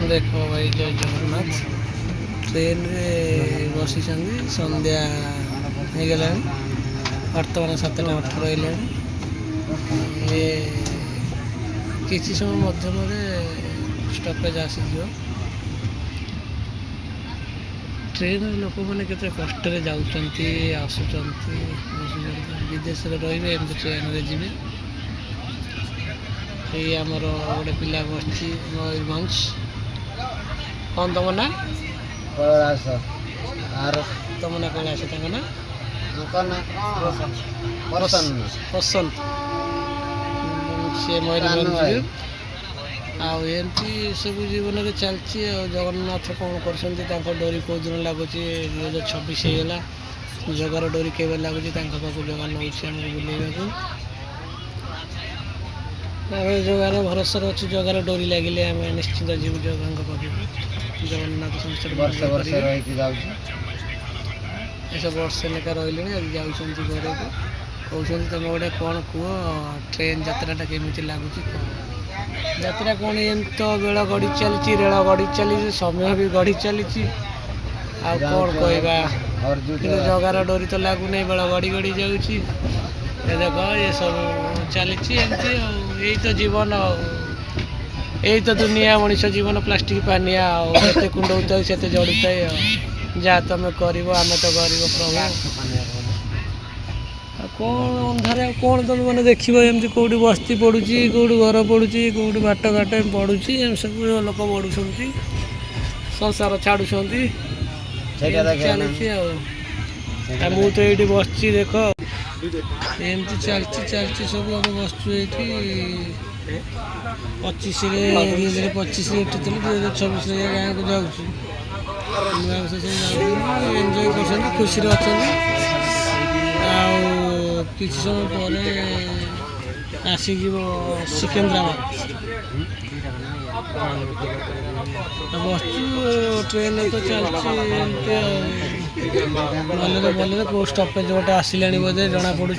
देख भाई जय जगन्नाथ ट्रेन रे बसी संध्या हो गला बर्तमान 7:18 रहा किसी समय मध्यम स्टपेज आसीज ट्रेन लोक मैंने केते कष्ट जाऊँगी आसुँच विदेश रे ट्रेन रे जी आमर गोटे पिला बस मयूरभंज कौन तुम ना तुम ना कैलाश ना पसंद सी मयूरभंज आमती सब जीवन में चलती जगन्नाथ कौन कर डोरी कौ दिन लगुच 2026 होगा जगार डोरी के लगुच पाक जगह नौ बुलेगा आम जगार भरोसा अच्छी जगार डोरी लगे आम निश्चित जीव जगह पाख जगन्नाथ संसार सब वर्ष लेखा रही जाऊँच घर को कहते तुम गोटे कौन कह ट्रेन यात्राटा केमी लगुच यात्रा कौन एम तो बेल गड़ी चली रेल गड़ी चली समय भी गड़ी चली कौन कहवा कि जगार डोरी तो लगुना बेल गड़ी गड़ी जाऊँगी देख ये सब चली यही तो जीवन यही तो दुनिया मनीष जीवन प्लास्टिक पानिया आते कुंडे से जड़ुता जहाँ तुम कर आम तो गरीब प्रभु कौन अंधार कौन तुम मैंने देख एमती कौटी बस्ती पड़ुची कौटी घर पड़ुची कौटी बाट घाट पड़ुची एम सब लोक बढ़ुं संसार छाड़ुं चलती मुझे ये बस देख एमती चलती सब आम बस 25 उठिल 2026 गाँव को जाऊँ एंजय कर खुशी अच्छा किसी समय पर आसिक सिकंदराबाद बसु ट्रेन तो चलती भले कौ स्टपेज गोटे आसला बोधे जना पड़ी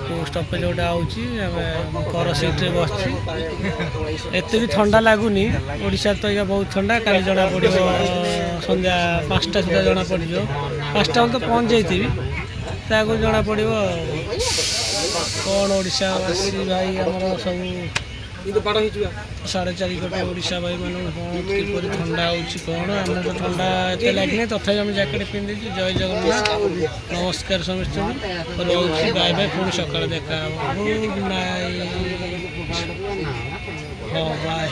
कौ स्टपेज गोटे आऊँगी कर सीट्रे बस एत भी ठंडा लगुनि ओडिशा तो ये बहुत ठंडा काली जना पड़ संध्या 5टा सुधा जना पड़ 5टा तो पहुँच जाइथि ताको जना पड़ कौन ओडिशावासी भाई आमर सब 4.5 कोटी ओडिशा भाई मान कौन किपर ठंडा कौन आम तो ठंडा एत लगे तथापि आम जैकेट पिंधि जय जगन्नाथ नमस्कार समस्त रोचे बाय बाय पुणी सकाल देखा गुड नाइट हाँ बाय।